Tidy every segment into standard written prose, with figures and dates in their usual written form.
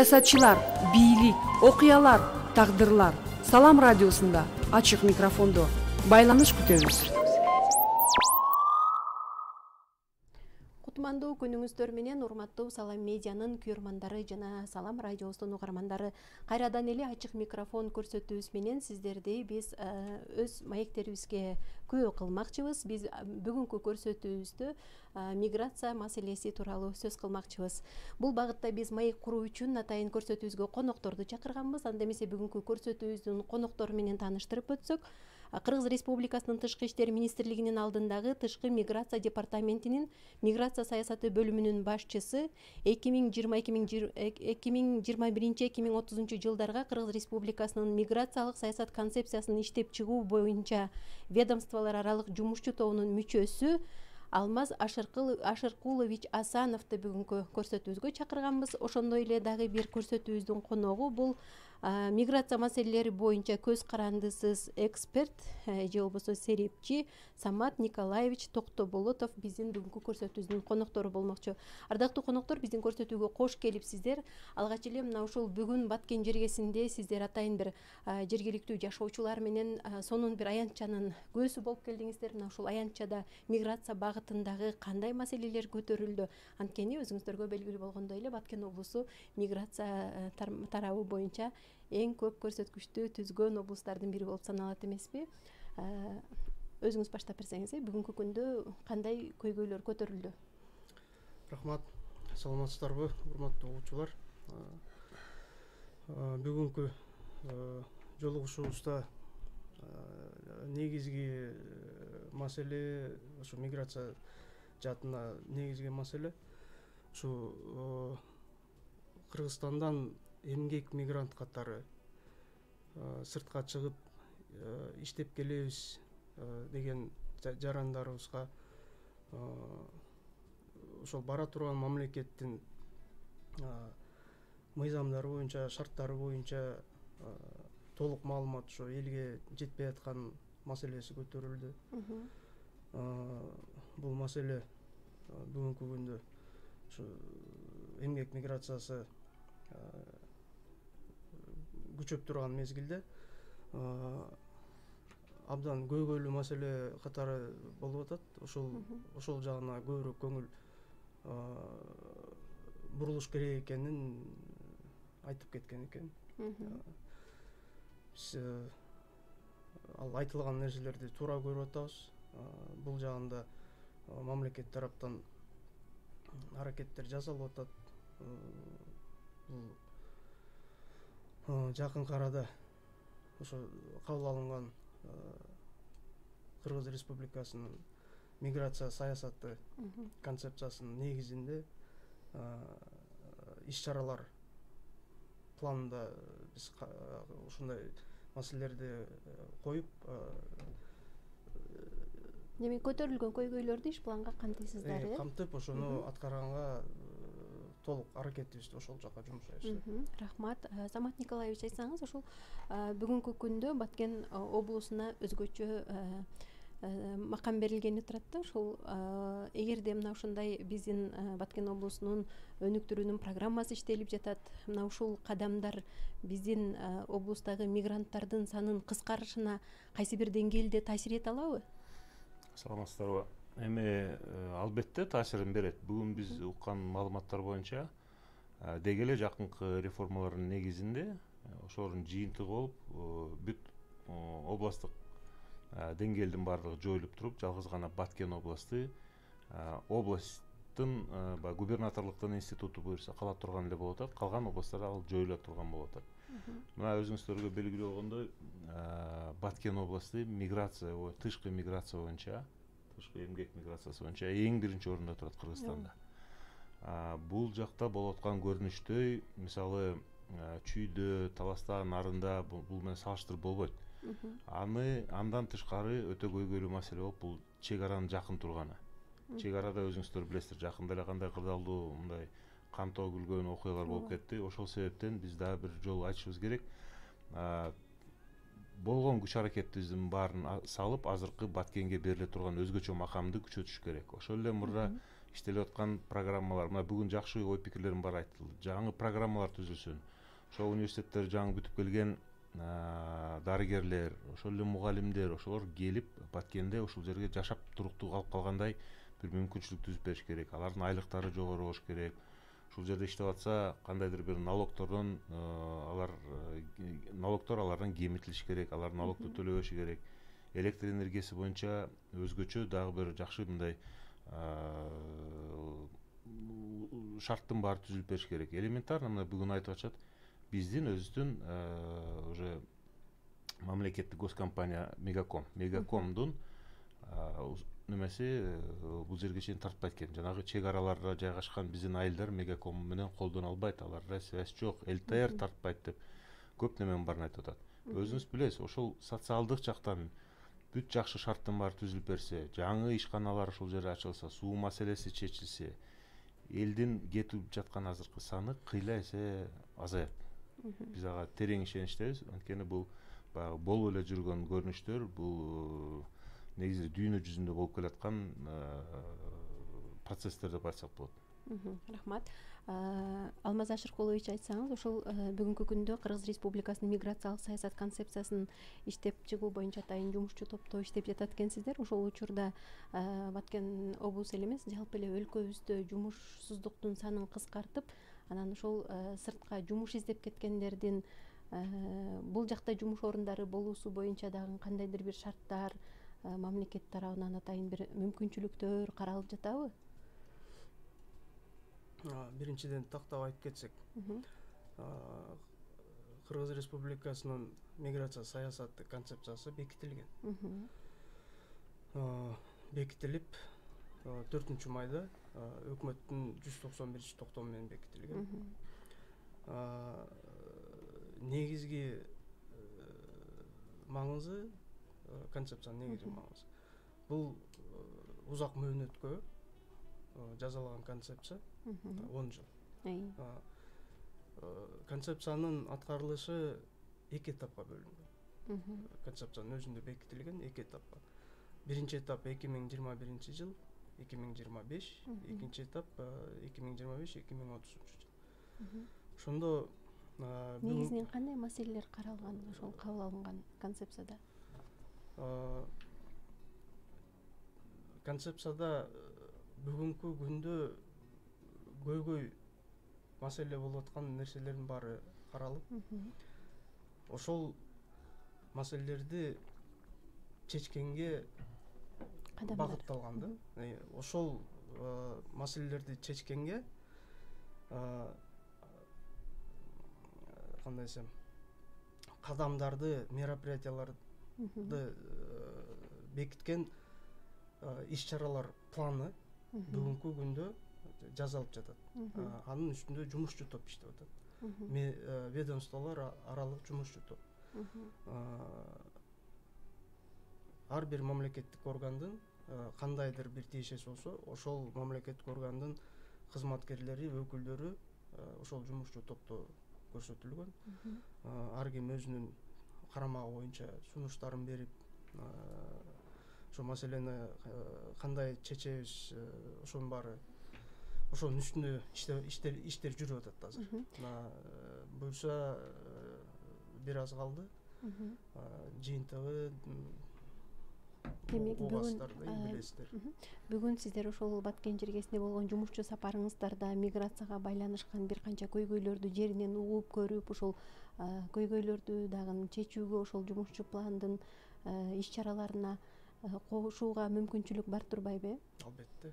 саясатчылар, бийлик, окуялар, тагдырлар. Салам радиосунда ачык микрофондо байланыш күтөбүз. Кутмандуу күнүңүздөр менен урматтуу Салам медианын көрмандары жана Салам радиосунун угармандары, кайрадан эле ачык микрофон көрсөтүүбүз менен сиздерди биз өз маектерибизге күбө кылмакчыбыз. Биз бүгүнкү көрсөтүүбүздө миграция маселеси тууралуу сөз кылмакчыбыз. Бул багытта биз маек куруу үчүн атайын көрсөтүүбүзгө конокторду чакырганбыз. Анда эмесе бүгүнкү көрсөтүүбүздүн коноктору менен тааныштырып өтсөк, Кыргыз Республикасынын Тышкы иштер министрлигинин алдындагы Тышкы миграция департаментинин миграция саясаты бөлүмүнүн башчысы 2021-2030 жылдарга Кыргыз Республикасынын миграциялык саясат концепциясын иштеп чыгуу боюнча ведомстволор аралык жумушчу тобунун мүчөсү Алмаз Ашыркулович Асановду бүгүнкү көрсөтүүбүзгө чакырганбыз. Ошондой эле дагы бир көрсөтүүбүздүн коногу бул миграция маселелери боюнча көз карандысыз эксперт же болбосо серепчи Самат Николаевич Токтоболотов биздин бүгүнкү көрсөтүүбүздүн коноктору болмокчу. Ардактуу коноктор, биздин көрсөтүүгө кош келипсиздер. Алгач эле мына ушул бүгүн Баткен жергесинде сиздер атайын бир жергиликтүү жашоочулар менен сонун бир аянтчанын көзү болуп келдиңиздер. Мына ушул аянтчада миграция багытындагы кандай маселелер көтөрүлдү? Анткени өзүңүздөргө белгилүү болгондой эле Баткен облусу миграция тарабы боюнча эң көп көрсөткүчтү түзгөн облустардын бири болуп саналат эмеспи? Өзүңүз баштап берсеңиз, бүгүнкү күндө кандай көйгөйлөр көтөрүлдү? Рахмат, саламатсыздарбы, урматтуу угуучулар. Бүгүнкү жолугушуубузда негизги маселе ушу миграция жаатына негизги маселе ушу Кыргызстандан эмгек мигрант катары сыртка чыгып иштеп келебиз деген жарандарыбызга ошол бара турган мамлекеттин мыйзамдары боюнча, шарттары боюнча толук маалымат ошо элге жетпей аткан маселеси көтөрүлдү. Бул маселе бүгүнкү күндө ушу эмгек миграциясы күчөп турган мезгилде абдан көйгөйлүү маселе катары болуп атат. Ошол жагына көбүрөөк көңүл бурулуш керек экенин айтып кеткен экен. Биз ал айтылган нерселерди туура көрүп атабыз. Бул жагында мамлекет тараптан аракеттер жасалып атат. Бул жакынкы арада ошо кабыл алынган Кыргыз Республикасынын миграция саясаты концепциясынын негизинде иш-чаралар планында биз ушундай маселелерди коюп, Демек, көтөрүлгөн көйгөйлөрдү иш планга кантыйсыздар, камтып, ошону аткарганга толук аракетибизди ошол жака жумшайбыз. Рахмат. Самат Николаевич, айтсаңыз, ошол бүгүнкү күндө Баткен облусуна өзгөчө макам берилгени турат да. Ошол эгерде мына ушундай биздин Баткен облусунун өнүктүрүүнүн программасы иштелип жатат, мына ушул кадамдар биздин облустагы мигранттардын санын кыскарышына кайсы бир деңгээлде таасир эте алабы? Саламатсыздарбы. Эми албетте таасирин берет. Бүгүн биз уккан маалыматтар боюнча деги эле жакынкы реформалардын негизинде ошолордун жыйынтыгы болуп бүт областтык деңгээлдин баардыгы жоюлуп туруп, жалгыз гана Баткен областы областтын губернаторлуктун институту буюрса кала турган эле болуп атат. Калган областтарда ал жоюла турган болуп атат. Мына өзүңүздөргө белгилүү болгондой, Баткен областы миграция, тышкы миграция боюнча, тышкы эмгек миграциясы боюнча эң биринчи орунда турат Кыргызстанда. Бул жакта болуп аткан көрүнүштөй, мисалы Чүйдө, Таласта, Нарында бул менен салыштырып болбойт. Андан тышкары өтө көйгөйлүү маселе болуп, бул чек аранын жакын турганы. Чек арада өзүңүздөр билесиздер, жакында эле кандай кырдаалдуу мындай кан төгүлгөн окуялар болуп кетти. Ошол себептен биз дагы бир жолу айтышыбыз керек. Болгон күч аракетибиздин баарын салып, азыркы Баткенге бериле турган өзгөчө макамды күчөтүш керек. Ошол эле мурда иштелип аткан программалар, мына бүгүн жакшы ой пикирлерим бар айтылды. Жаңы программалар түзүлсүн. Ошо университеттер жаңы бүтүп келген дарыгерлер, ошол эле мугалимдер, ошолор келип Баткенде ушул жерге жашап туруктуу калып калгандай бир мүмкүнчүлүк түзүп бериш керек. Алардын айлыктары жогору болуш керек. Ушул жерде иштеп атса, кандайдыр бир налогтордон налогтор алардан кемитилиш керек, алар налогду төлөбөшү керек. Электр энергиясы боюнча өзгөчө дагы бир жакшы мындай шарттын баары түзүлүп бериш керек. Элементарно мына бүгүн айтып атышат, биздин өзүбүздүн уже мамлекеттик госкомпания Мегакомдун немеси бул жерге чейин тартпайт экен. Жанагы чек араларда жайгашкан биздин айылдар Мегаком менен колдоно албайт, аларда связь жок, ЛТР тартпайт деп көп неменин баарын айтып атат. Өзүңүз билесиз, ошол социалдык жактан бүт жакшы шарттын баары түзүлүп берсе, жаңы ишканалар ушул жерде ачылса, суу маселеси чечилсе, элдин кетип жаткан азыркы саны кыйла эсе азаят. Биз ага терең ишеничтебиз. Анткени бул баягы болуп эле жүргөн көрүнүштөр, бул негизи дүйнө жүзүндө болуп келаткан процесстер деп айтсак болот. Рахмат. Алмаз Ашыркулович, айтсаңыз, ошол бүгүнкү күндө Кыргыз Республикасынын миграциялык саясат концепциясын иштеп чыгуу боюнча атайын жумушчу топто иштеп жатат экенсиздер. Ошол учурда Баткен облусу эле эмес, жалпы эле өлкөбүздө жумушсуздуктун санын кыскартып, анан ошол сыртка жумуш издеп кеткендердин бул жакта жумуш орундары болуусу боюнча дагы кандайдыр бир шарттар мамлекет тарабынан атайын бир мүмкүнчүлүктөр каралып жатабы? Биринчиден тактап айтып кетсек, Кыргыз Республикасынын миграция саясаты концепциясы бекитилген. Бекитилип 4 майда өкмөттүн 191 токтому менен бекитилген. Негизги маңызы, концепциянын негизги маңызы бул узак мөөнөткө жазалган концепция, 10 жыл. Концепциянын аткарылышы 2 этапка бөлүнгөн. Концепциянын өзүндө бекитилген 2 этапка. Биринчи этап 2021 жыл, 2025, экинчи этап 2025-2030 жыл. Ошондо негизинен кандай маселелер каралган ошол кабыл алынган концепцияда? Концепцияда бүгүнкү күндө көйгөй маселе болуп аткан нерселердин баары каралып, ошол маселелерди чечкенге багытталган да. Ошол маселелерди чечкенге кандай десем, кадамдарды, мероприятияларды бекиткен иш-чаралар планы бүгүнкү күндө жазылып жатат. Анын үстүндө жумушчу топ иштеп атат. Ведомстволор аралык жумушчу топ. Ар бир мамлекеттик органдын кандайдыр бир тиешеси болсо, ошол мамлекеттик органдын кызматкерлери, өкүлдөрү ошол жумушчу топто көрсөтүлгөн. Ар ким өзүнүн карамагы боюнча сунуштарын берип, ошол маселени кандай чечебиз, ошонун баары, ошонун үстүндө иштер жүрүп атат азыр. Буюрса бир аз калды. Жыйынтыгы бүгүн сиздер ошол Баткен жергесинде болгон жумушчу сапарыңыздарда миграцияга байланышкан бир канча көйгөйлөрдү жеринен угуп көрүп, ошол көйгөйлөрдү дагы чечүүгө ошол жумушчу пландын иш-чараларына кошууга мүмкүнчүлүк бар турбайбы? Албетте.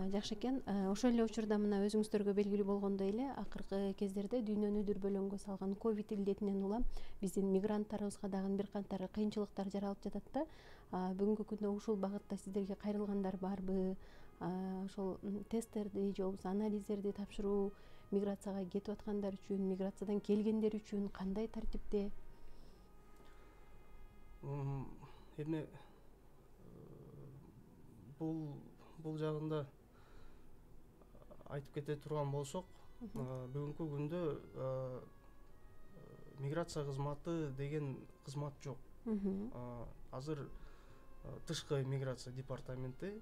Жакшы экен. Ошол эле учурда мына өзүңүздөргө белгилүү болгондой эле акыркы кездерде дүйнөнү дүрбөлөңгө салган ковид илдетинен улам биздин мигранттарыбызга дагы бир кантар кыйынчылыктар жаралып жатат да. Бүгүнкү күндө ушул багытта сиздерге кайрылгандар барбы? Ошол тесттерди же болбосо анализдерди тапшыруу миграцияга кетип аткандар үчүн, миграциядан келгендер үчүн кандай тартипте? Эми бул жагында айтып кете турган болсок, бүгүнкү күндө миграция кызматы деген кызмат жок. Азыр тышкы миграция департаменти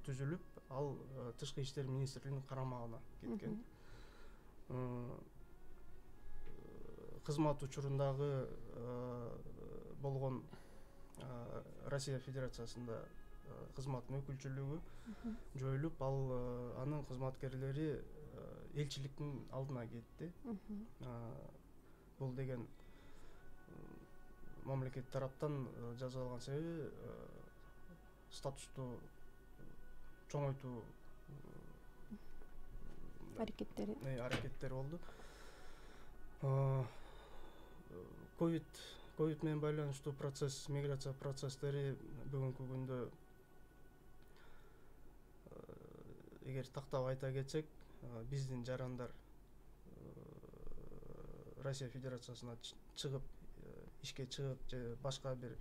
түзүлүп, ал Тышкы иштер министрлигинин карамагына кеткен. Кызмат учурундагы болгон Россия Федерациясында кызматтын өкүлчүлүгү жоюлуп, ал анын кызматкерлери элчиликтин алдына кетти. Бул деген мамлекет тараптан жазалган себеби статусту чоңойтуу аракеттери болду. Ковид менен байланыштуу процесс, миграция процесстери бүгүнкү күндө эгер тактап айта кетсек, биздин жарандар Россия Федерациясына чыгып, ишке чыгып же башка бир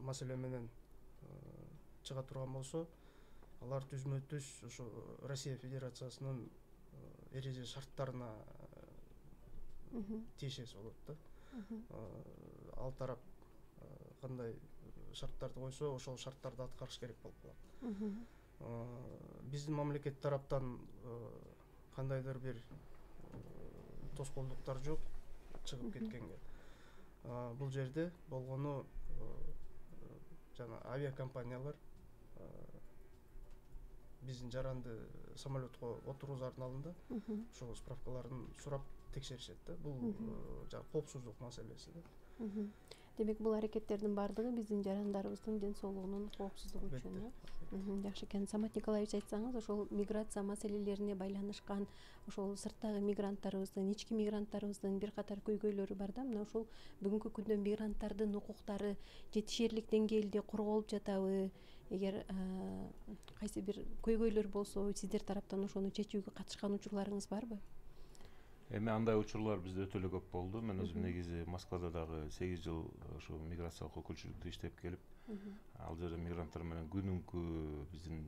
маселе менен чыга турган болсо, алар түзмө-түз ошо Россия Федерациясынын эреже шарттарына тиешеси болот да. Ал тарап кандай шарттарды койсо, ошол шарттарды аткарыш керек болуп калат. Биздин мамлекет тараптан кандайдыр бир тоскоолдуктар жок чыгып кеткенге. Бул жерде болгону жана авиакомпаниялар биздин жаранды самолетко отургузардын алдында ошол справкаларын сурап текшеришет да. Бул коопсуздук маселеси да. Демек, бул аракеттердин баардыгы биздин жарандарыбыздын ден соолугунун коопсуздугу үчүн. Жакшы экен. Самат Николаевич, айтсаңыз, ошол миграция маселелерине байланышкан ошол сырттагы мигранттарыбыздын, ички мигранттарыбыздын бир катар көйгөйлөрү бар да. Мына ошол бүгүнкү күндө мигранттардын укуктары жетишерлик деңгээлде корголуп жатабы? Эгер кайсы бир көйгөйлөр болсо, сиздер тараптан ошону чечүүгө катышкан учурларыңыз барбы? Эми андай учурлар бизде өтө эле көп болду. Мен өзүм негизи Москвада дагы 8 жыл ошо миграциялык өкүлчүлүктө иштеп келип, ал жерде мигранттар менен күнүмкү биздин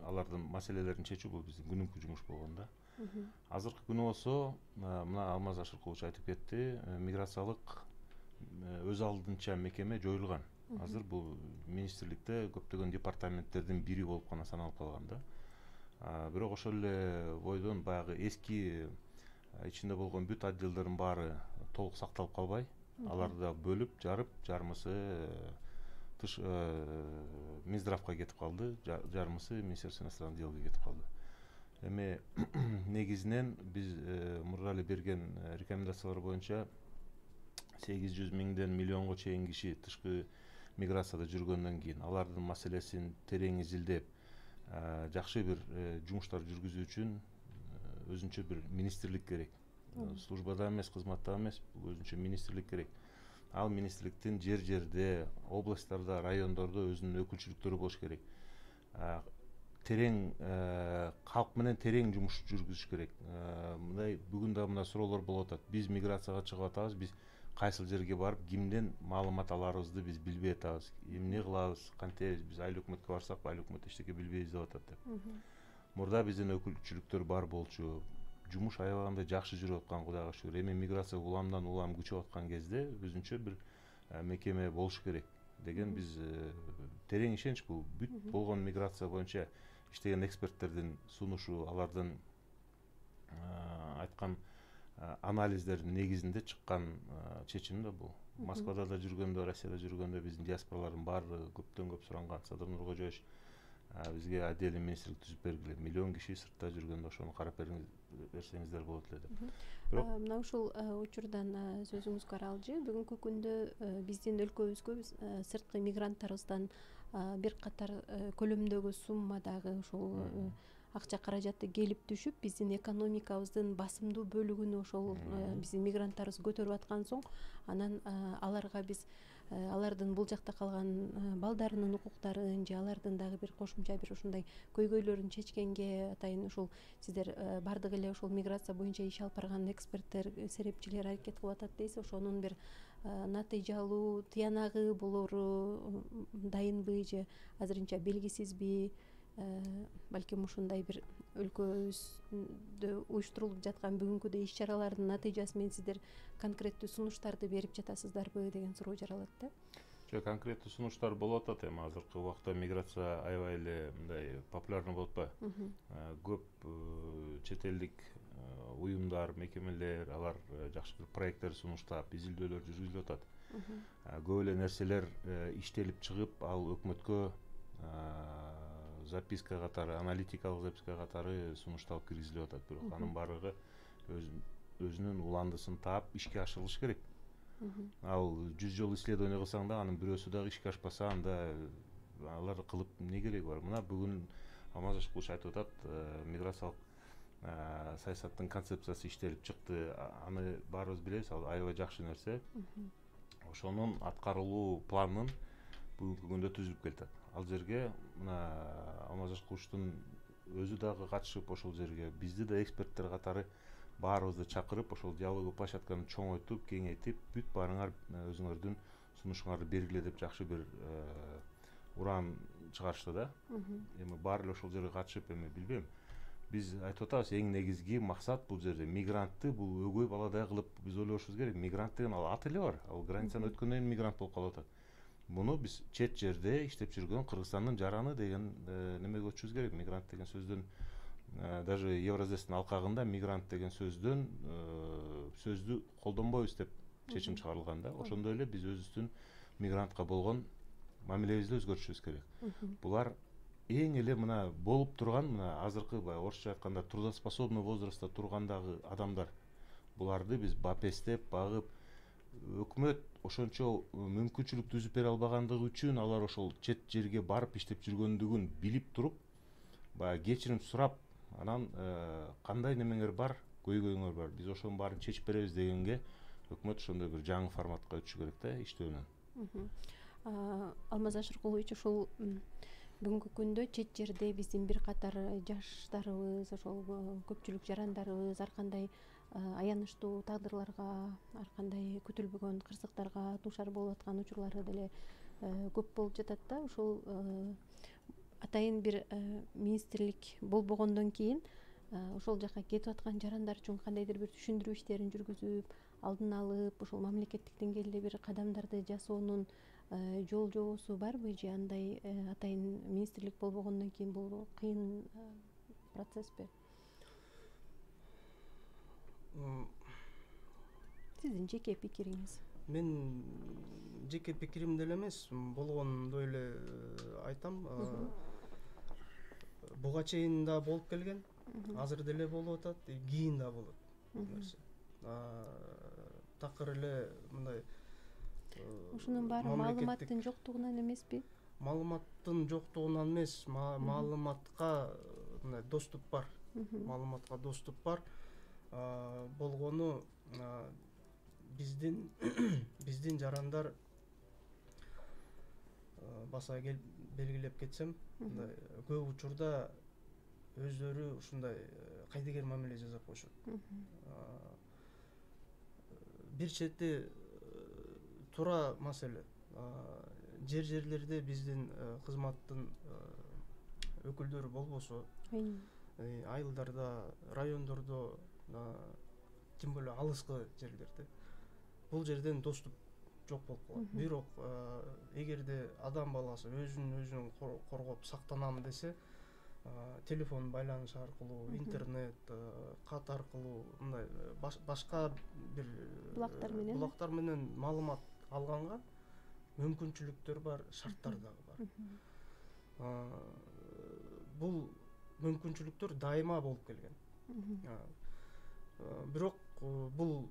алардын маселелерин чечүү бул биздин күнүмкү жумуш болгон да. Азыркы күнү болсо, мына Алмаз Ашыркулович айтып кетти, миграциялык өз алдынча мекеме жоюлган. Азыр бул министрликте көптөгөн департаменттердин бири болуп гана саналып калган да. Бирок ошол эле бойдон баягы эски ичинде болгон бүт отделдердин баары толук сакталып калбай, аларды да бөлүп, жарып, жармысы Минздравга кетип калды, жармысы Министерство иностранных делге кетип калды. Эми негизинен биз мурда эле берген рекомендациялар боюнча 800 миңден миллионго чейин киши тышкы миграцияда жүргөндөн кийин алардын маселесин терең изилдеп, жакшы бир жумуштар жүргүзүү үчүн өзүнчө бир министрлик керек. Службада эмес, кызматта эмес, өзүнчө министрлик керек. Ал министрликтин жер-жерде, областтарда, райондордо өзүнүн өкүлчүлүктөрү болуш керек. Терең калк менен терең жумуш жүргүзүш керек. Мындай бүгүн да мына суроолор болуп атат. Биз миграцияга чыгып атабыз, биз кайсыл жерге барып, кимден маалымат аларыбызды биз билбей атабыз. Эмне кылабыз, кантебиз, биз айыл өкмөткө барсак, айыл өкмөт эчтеке билбейбиз деп атат деп. Мурда биздин өкүлчүлүктөр бар болчу. Жумуш аябагандай жакшы жүрүп аткан, Кудайга шүгүр. Эми миграция уламдан улам күчөп аткан кезде өзүнчө бир мекеме болуш керек деген биз терең ишенич бул. Бүт болгон миграция боюнча иштеген эксперттердин сунушу, алардын айткан анализдердин негизинде чыккан чечим да бул. Москвада да жүргөндө, Россияда жүргөндө биздин диаспоралардын баардыгы көптөн көп суранган. Садыр Нуркожоевич бизге отдельный министрлик түзүп бергиле. Миллион киши сыртта жүргөндө ошону карап берсеңиздер болот эле деп. Мына ушул учурдан сөзүңүзгө аралжы, бүгүнкү күндө биздин өлкөбүзгө сырткы мигранттарыбыздан бир катар көлөмдөгү суммадагы ушул акча каражаты келип түшүп, биздин экономикабыздын басымдуу бөлүгүнү ошол биздин мигранттарыбыз көтөрүп аткан соң, анан аларга биз алардын бул жакта калган балдарынын укуктарын же алардын дагы бир кошумча бир ушундай көйгөйлөрүн чечкенге атайын ушул сиздер бардыгы эле ошол миграция боюнча иш алып барган эксперттер, серепчилер аракет кылып атат дейсиз. Ошонун бир натыйжалуу тыянагы болору дайынбы же азырынча белгисизби? Балким ушундай бир өлкөбүздө уюштурулуп жаткан бүгүнкү иш чаралардын натыйжасы менен сиздер конкреттүү сунуштарды берип жатасыздарбы деген суроо жаралат да. Конкреттүү сунуштар болуп атат эми азыркы убакта миграция аябай эле мындай популярный болуп атпайбы. Көп чет элдик уюмдар, мекемелер, алар жакшы бир проекттер сунуштап, изилдөөлөр жүргүзүлүп атат. Көп эле нерселер иштелип чыгып, ал өкмөткө записка катары, аналитикалык записка катары сунушталып киргизилип атат. Бирок анын баардыгы өзүнүн уландысын таап ишке ашырылыш керек. Ал 100 жол исследование кылсаң да, анын бирөөсү дагы ишке ашпаса, анда алар кылып эмне кереги бар? Мына бүгүн Алмаз Ашыкулович айтып атат, миграциялык саясаттын концепциясы иштелип чыкты. Аны баарыбыз билебиз, ал аябай жакшы нерсе. Ошонун аткарылуу планын бүгүнкү күндө түзүлүп келатат. Ал жерге мына Алмаз Ашыкуловичтун өзү дагы катышып, ошол жерге бизди да эксперттер катары баарыбызды чакырып, ошол диалогдуу площадканы чоңойтуп, кеңейтип, бүт баарыңар өзүңөрдүн сунушуңарды бергиле деп жакшы бир уран чыгарышты да. Эми баары эле ошол жерге катышып, эми билбейм. Биз айтып атабыз, эң негизги максат бул жерде мигрантты бул өгөй баладай кылып биз ойлошубуз керек. Мигрант деген ал аты эле бар. Ал границаны өткөндөн кийин мигрант болуп калып атат. Муну биз чет жерде иштеп жүргөн Кыргызстандын жараны деген немеге көчүрүбүз керек. Мигрант деген сөздөн даже Евразэстин алкагында мигрант деген сөздү колдонбойбуз деп чечим чыгарылган да. Ошондой эле биз өзүбүздүн мигрантка болгон мамилебизди өзгөртүшүбүз керек. Булар эң эле мына болуп турган, мына азыркы баягы орусча айтканда трудоспособный возрастта тургандагы адамдар. Буларды биз бапестеп, багып, өкмөт ошончо мүмкүнчүлүк түзүп бере албагандыгы үчүн алар ошол чет жерге барып иштеп жүргөндүгүн билип туруп, баягы кечирим сурап, анан кандай немеңер бар, көйгөйүңөр бар, биз ошонун баарын чечип беребиз дегенге өкмөт ошондой бир жаңы форматка өтүшү керек да иштөөнүн. Алмаз Ашыркулович, ошол бүгүнкү күндө чет жерде биздин бир катар жаштарыбыз, ошол көпчүлүк жарандарыбыз ар кандай аянычтуу тагдырларга, ар кандай күтүлбөгөн кырсыктарга дуушар болуп аткан учурлары деле көп болуп жатат да. Ошол атайын бир министрлик болбогондон кийин ошол жака кетип аткан жарандар үчүн кандайдыр бир түшүндүрүү иштерин жүргүзүп, алдын алып, ошол мамлекеттик деңгээлде бир кадамдарды жасоонун жол жобосу барбы же андай атайын министрлик болбогондон кийин бул кыйын процессби? Сиздин жеке пикириңиз? Мен жеке пикирим деле эмес, болгондой эле айтам. Буга чейин да болуп келген, азыр деле болуп атат, кийин да болот нерсе. Такыр эле мындай ушунун баары маалыматтын жоктугунан эмеспи? Маалыматтын жоктугунан эмес, маалыматка мындай доступ бар. Маалыматка доступ бар. Болгону биздин жарандар баса белгилеп кетсем, мындай көп учурда өздөрү ушундай кайдыгер мамиле жасап коюшат. Бир чети туура маселе. Жерлерде биздин кызматтын өкүлдөрү болбосо, айылдарда, райондордо, тем более алыскы жерлерде бул жерден доступ жок болуп калат. Бирок эгерде адам баласы өзүн коргоп сактанам десе, телефон байланышы аркылуу, интернет, кат аркылуу, мындай башка бир булактар менен маалымат алганга мүмкүнчүлүктөр бар, шарттар дагы бар. Бул мүмкүнчүлүктөр дайыма болуп келген. Бирок бул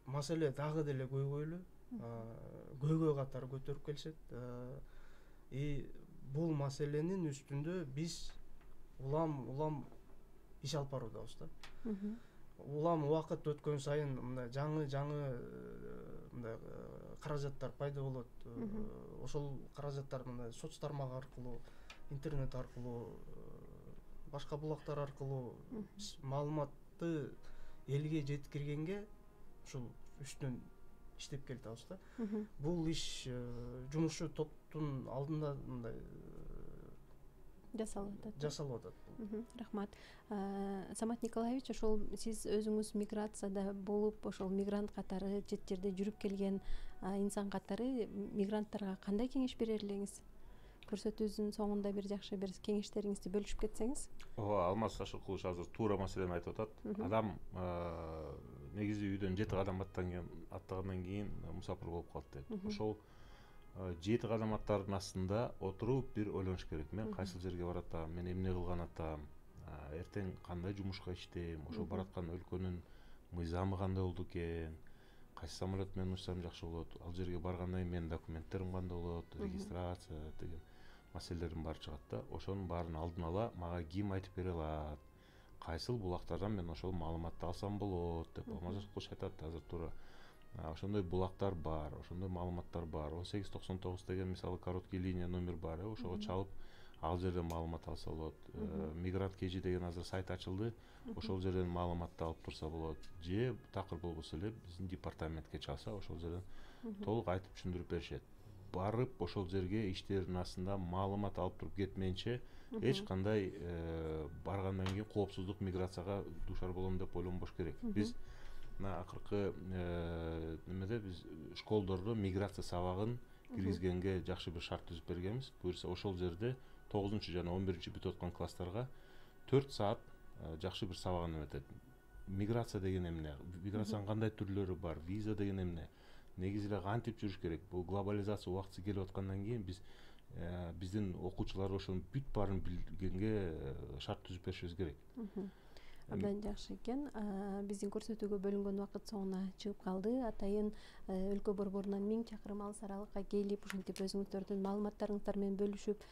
маселе дагы деле көйгөй катары көтөрүп келишет. Бул маселенин үстүндө биз улам иш алып баруудабыз да. Улам убакыт өткөн сайын мындай жаңы мындай каражаттар пайда болот. Ошол каражаттар мындай соц тармак аркылуу, интернет аркылуу, башка булактар аркылуу маалыматты элге жеткиргенге ушул үстүнөн иштеп келатабыз да. Бул иш жумушчу топтун алдында мындай жасалып атат. Рахмат. Самат Николаевич, ошол сиз өзүңүз миграцияда болуп, ошол мигрант катары чет жерде жүрүп келген инсан катары мигранттарга кандай кеңеш берер элеңиз? Көрсөтүүбүздүн соңунда бир жакшы бир кеңештериңизди бөлүшүп кетсеңиз. Алмаз Ашыкулович азыр туура маселени айтып атат. Адам негизи үйдөн 7 кадам аттагандан кийин мусафир болуп калат дейт. Ошол 7 кадам аттардын астында отуруп бир ойлонуш керек. Мен кайсыл жерге баратам, мен эмне кылган атам, эртең кандай жумушка иштейм, ошол бараткан өлкөнүн мыйзамы кандай болду экен, кайсы самолет менен учсам жакшы болот, ал жерге баргандан кийин менин документтерим кандай болот, регистрация деген маселелердин баары чыгат да. Ошонун баарын алдын ала мага ким айтып бере алат, кайсыл булактардан мен ошол маалыматты алсам болот деп Алмаз Ашыкулович айтат азыр туура. Ошондой булактар бар, ошондой маалыматтар бар. 1899 деген мисалы короткий линия номер бар, ошого чалып ал жерден маалымат алса болот. Мигрант KG деген азыр сайт ачылды, ошол жерден маалыматты алып турса болот. Же такыр болбосо эле биздин департаментке чалса, ошол жерден толук айтып түшүндүрүп беришет. Барып ошол жерге иштердин астында маалымат алып туруп кетмейинче эч кандай баргандан кийин коопсуздук миграцияга дуушар болом деп ойлонбош керек. Биз акыркы немеде биз школдордо миграция сабагын киргизгенге жакшы бир шарт түзүп бергенбиз. Буюрса ошол жерде 9 жана 11 бүтүп аткан класстарга 4 саат жакшы бир сабагын өтөт. Миграция деген эмне? Миграциянын кандай түрлөрү бар? Виза деген эмне? Негизи эле кантип жүрүш керек? Бул глобализация убактысы келип аткандан кийин биздин окуучулар ошонун бүт баарын билгенге шарт түзүп беришибиз керек. Абдан жакшы экен. Биздин көрсөтүүгө бөлүнгөн убакыт соңуна чыгып калды. Атайын өлкө борборунан 1000 чакырым алыс аралыкка келип, ушинтип өзүңүздөрдүн маалыматтарыңыздар менен бөлүшүп,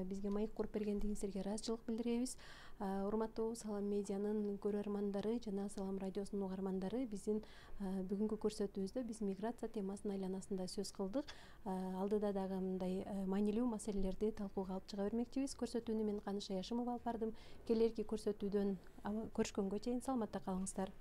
бизге маек куруп бергендигиңиздерге ыраазычылык билдиребиз. Урматтуу Салам медианын көрөрмандары жана Салам радиосунун угармандары, биздин бүгүнкү көрсөтүүбүздө биз миграция темасынын айланасында сөз кылдык. Алдыда дагы мындай маанилүү маселелерди талкууга алып чыга бермекчибиз. Көрсөтүүнү мен Каныша Яшымова алып бардым. Келерки көрсөтүүдөн көрүшкөнгө чейин саламатта калыңыздар.